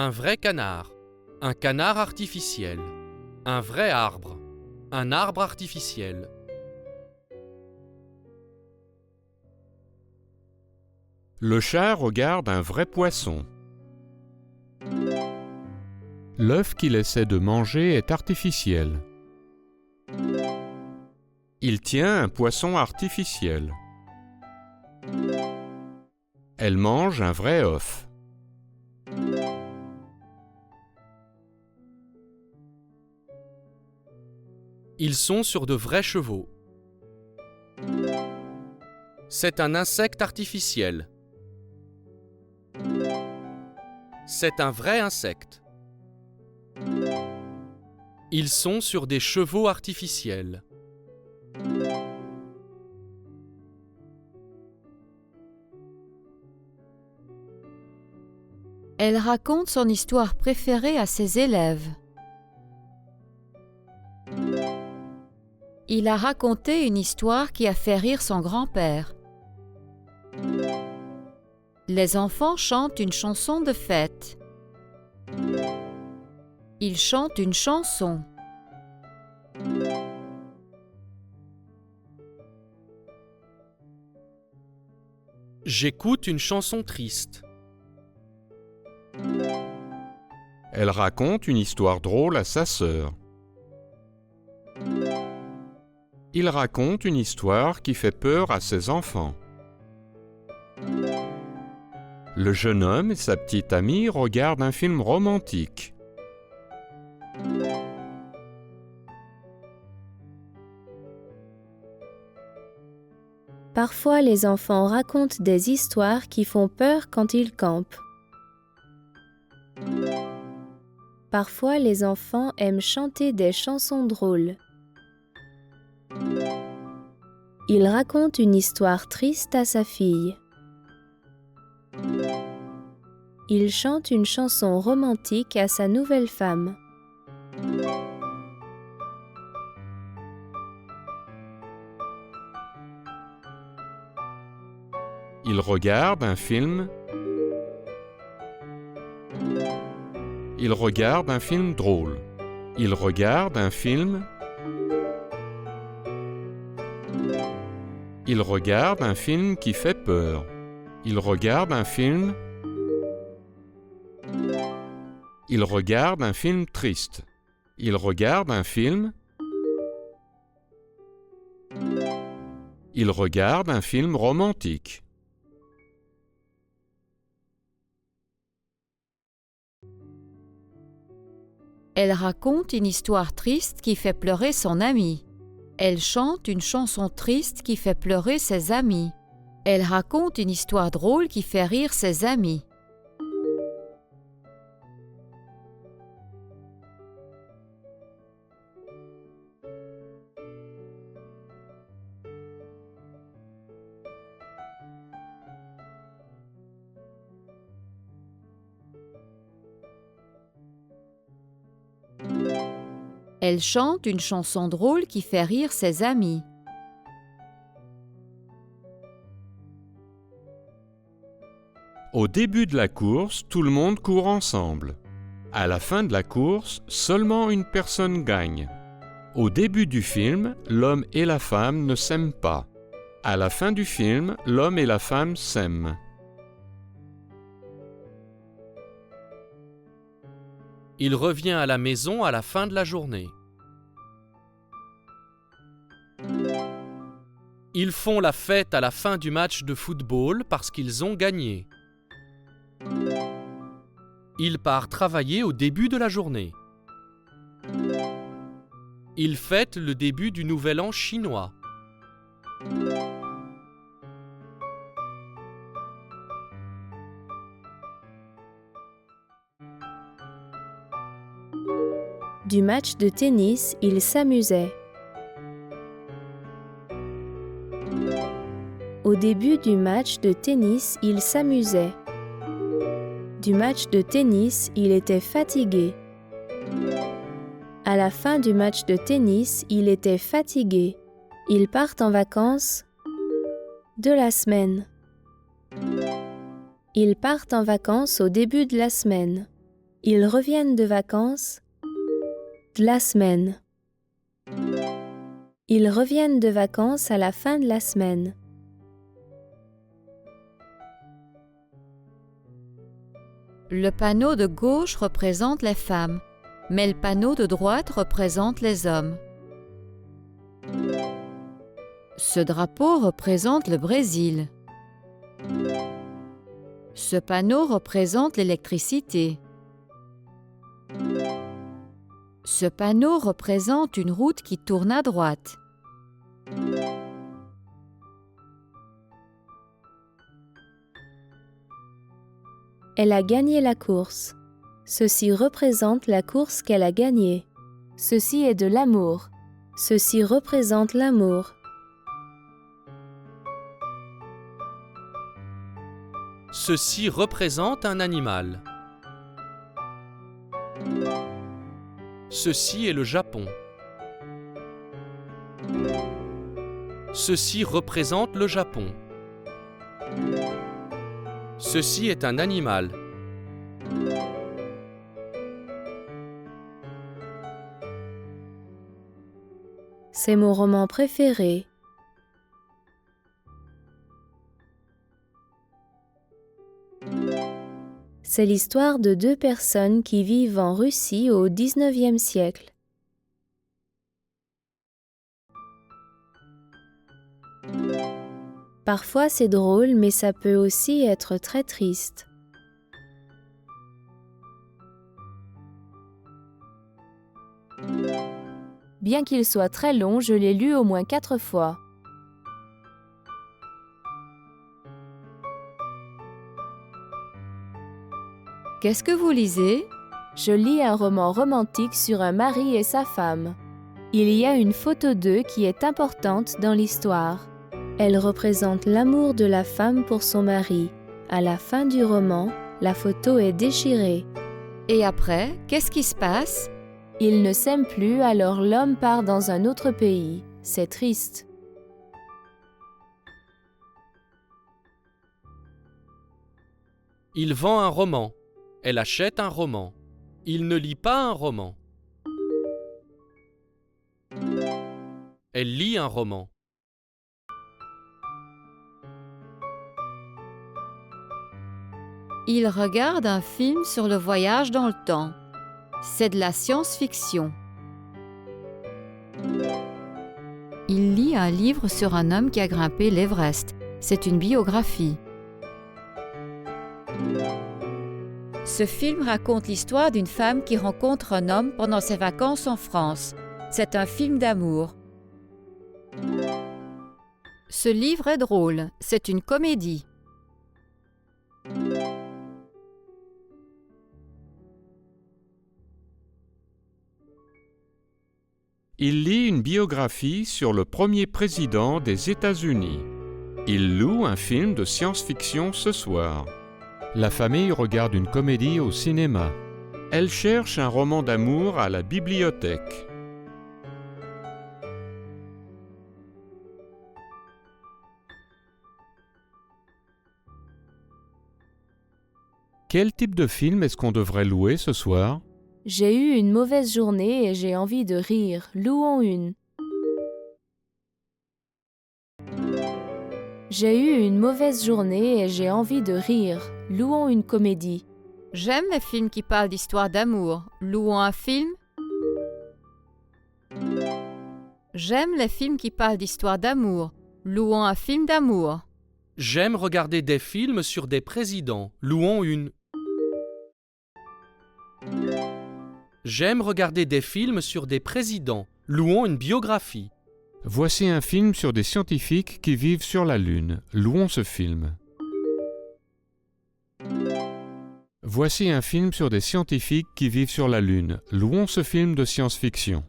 un vrai canard, un canard artificiel, un vrai arbre, un arbre artificiel. Le chat regarde un vrai poisson. L'œuf qu'il essaie de manger est artificiel. Il tient un poisson artificiel. Elle mange un vrai œuf. Ils sont sur de vrais chevaux. C'est un insecte artificiel. C'est un vrai insecte. Ils sont sur des chevaux artificiels. Elle raconte son histoire préférée à ses élèves. Il a raconté une histoire qui a fait rire son grand-père. Les enfants chantent une chanson de fête. Ils chantent une chanson. J'écoute une chanson triste. Elle raconte une histoire drôle à sa sœur. Il raconte une histoire qui fait peur à ses enfants. Le jeune homme et sa petite amie regardent un film romantique. Parfois, les enfants racontent des histoires qui font peur quand ils campent. Parfois, les enfants aiment chanter des chansons drôles. Il raconte une histoire triste à sa fille. Il chante une chanson romantique à sa nouvelle femme. Il regarde un film. Il regarde un film drôle. Il regarde un film. Il regarde un film qui fait peur. Il regarde un film. Il regarde un film triste. Il regarde un film. Il regarde un film romantique. Elle raconte une histoire triste qui fait pleurer son ami. Elle chante une chanson triste qui fait pleurer ses amis. Elle raconte une histoire drôle qui fait rire ses amis. Elle chante une chanson drôle qui fait rire ses amis. Au début de la course, tout le monde court ensemble. À la fin de la course, seulement une personne gagne. Au début du film, l'homme et la femme ne s'aiment pas. À la fin du film, l'homme et la femme s'aiment. Il revient à la maison à la fin de la journée. Ils font la fête à la fin du match de football parce qu'ils ont gagné. Il part travailler au début de la journée. Il fête le début du nouvel an chinois. Du match de tennis, il s'amusait. Au début du match de tennis, il s'amusait. Du match de tennis, il était fatigué. À la fin du match de tennis, il était fatigué. Ils partent en vacances de la semaine. Ils partent en vacances au début de la semaine. Ils reviennent de vacances. De la semaine. Ils reviennent de vacances à la fin de la semaine. Le panneau de gauche représente les femmes, mais le panneau de droite représente les hommes. Ce drapeau représente le Brésil. Ce panneau représente l'électricité. Ce panneau représente une route qui tourne à droite. Elle a gagné la course. Ceci représente la course qu'elle a gagnée. Ceci est de l'amour. Ceci représente l'amour. Ceci représente un animal. Ceci est le Japon. Ceci représente le Japon. Ceci est un animal. C'est mon roman préféré. C'est l'histoire de deux personnes qui vivent en Russie au XIXe siècle. Parfois c'est drôle, mais ça peut aussi être très triste. Bien qu'il soit très long, je l'ai lu au moins 4 fois. Qu'est-ce que vous lisez? Je lis un roman romantique sur un mari et sa femme. Il y a une photo d'eux qui est importante dans l'histoire. Elle représente l'amour de la femme pour son mari. À la fin du roman, la photo est déchirée. Et après, qu'est-ce qui se passe? Ils ne s'aiment plus, alors l'homme part dans un autre pays. C'est triste. Il vend un roman. Elle achète un roman. Il ne lit pas un roman. Elle lit un roman. Il regarde un film sur le voyage dans le temps. C'est de la science-fiction. Il lit un livre sur un homme qui a grimpé l'Everest. C'est une biographie. Ce film raconte l'histoire d'une femme qui rencontre un homme pendant ses vacances en France. C'est un film d'amour. Ce livre est drôle. C'est une comédie. Il lit une biographie sur le premier président des États-Unis. Il loue un film de science-fiction ce soir. La famille regarde une comédie au cinéma. Elle cherche un roman d'amour à la bibliothèque. Quel type de film est-ce qu'on devrait louer ce soir? J'ai eu une mauvaise journée et j'ai envie de rire. Louons une. J'ai eu une mauvaise journée et j'ai envie de rire. Louons une comédie. J'aime les films qui parlent d'histoires d'amour. Louons un film. J'aime les films qui parlent d'histoires d'amour. Louons un film d'amour. J'aime regarder des films sur des présidents. Louons une. J'aime regarder des films sur des présidents. Louons une biographie. Voici un film sur des scientifiques qui vivent sur la Lune. Louons ce film. Voici un film sur des scientifiques qui vivent sur la Lune. Louons ce film de science-fiction.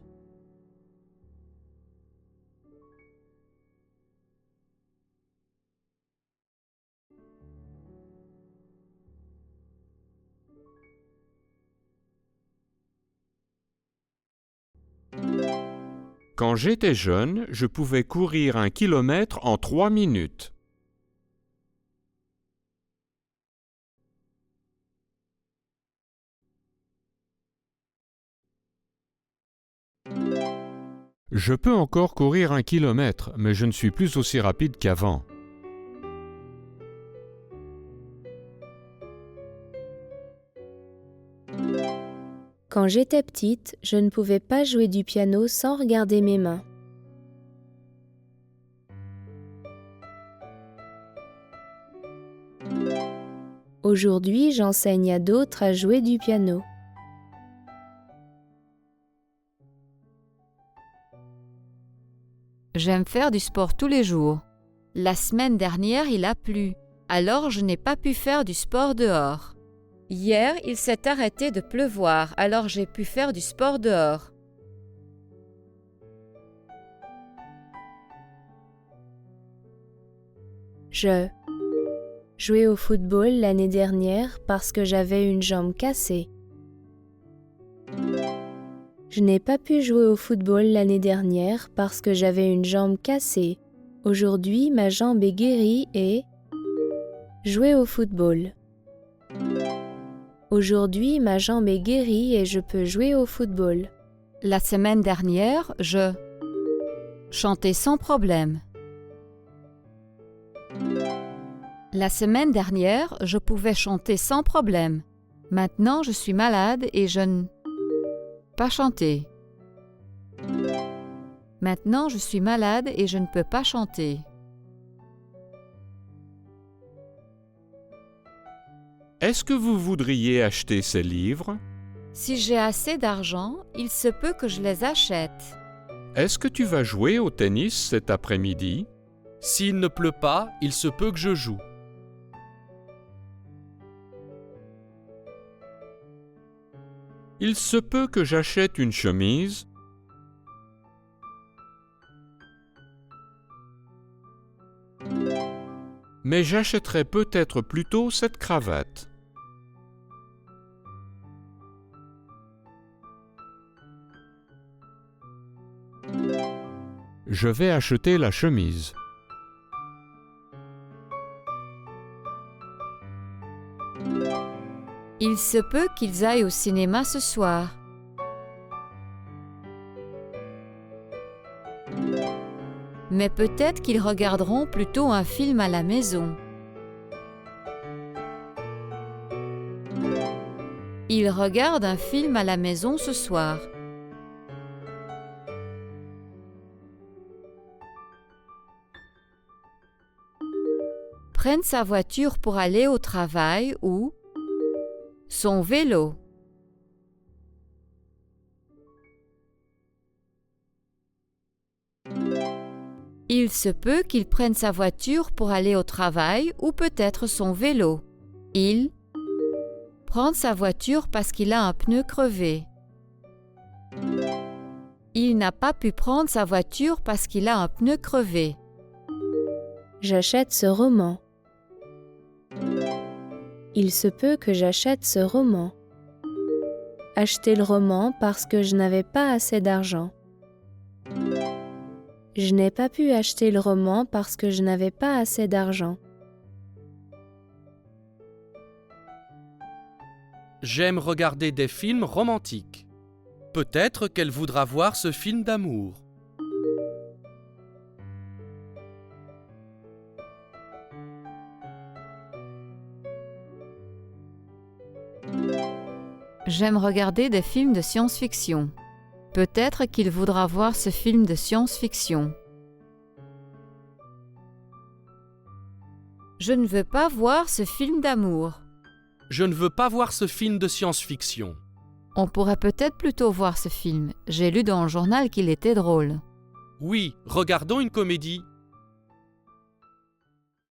Quand j'étais jeune, je pouvais courir 1 kilomètre en 3 minutes. Je peux encore courir 1 kilomètre, mais je ne suis plus aussi rapide qu'avant. Quand j'étais petite, je ne pouvais pas jouer du piano sans regarder mes mains. Aujourd'hui, j'enseigne à d'autres à jouer du piano. J'aime faire du sport tous les jours. La semaine dernière, il a plu, alors je n'ai pas pu faire du sport dehors. Hier, il s'est arrêté de pleuvoir, alors j'ai pu faire du sport dehors. Je jouais au football l'année dernière parce que j'avais une jambe cassée. Je n'ai pas pu jouer au football l'année dernière parce que j'avais une jambe cassée. Aujourd'hui, ma jambe est guérie et jouer au football. Aujourd'hui, ma jambe est guérie et je peux jouer au football. La semaine dernière, je chantais sans problème. La semaine dernière, je pouvais chanter sans problème. Maintenant, je suis malade et je ne peux pas chanter. Maintenant, je suis malade et je ne peux pas chanter. Est-ce que vous voudriez acheter ces livres? Si j'ai assez d'argent, il se peut que je les achète. Est-ce que tu vas jouer au tennis cet après-midi? S'il ne pleut pas, il se peut que je joue. Il se peut que j'achète une chemise. Mais j'achèterai peut-être plutôt cette cravate. Je vais acheter la chemise. Il se peut qu'ils aillent au cinéma ce soir. Mais peut-être qu'ils regarderont plutôt un film à la maison. Ils regardent un film à la maison ce soir. Prennent sa voiture pour aller au travail ou son vélo. Il se peut qu'il prenne sa voiture pour aller au travail ou peut-être son vélo. Il prend sa voiture parce qu'il a un pneu crevé. Il n'a pas pu prendre sa voiture parce qu'il a un pneu crevé. J'achète ce roman. Il se peut que j'achète ce roman. Acheter le roman parce que je n'avais pas assez d'argent. Je n'ai pas pu acheter le roman parce que je n'avais pas assez d'argent. J'aime regarder des films romantiques. Peut-être qu'elle voudra voir ce film d'amour. J'aime regarder des films de science-fiction. Peut-être qu'il voudra voir ce film de science-fiction. Je ne veux pas voir ce film d'amour. Je ne veux pas voir ce film de science-fiction. On pourrait peut-être plutôt voir ce film. J'ai lu dans le journal qu'il était drôle. Oui, regardons une comédie.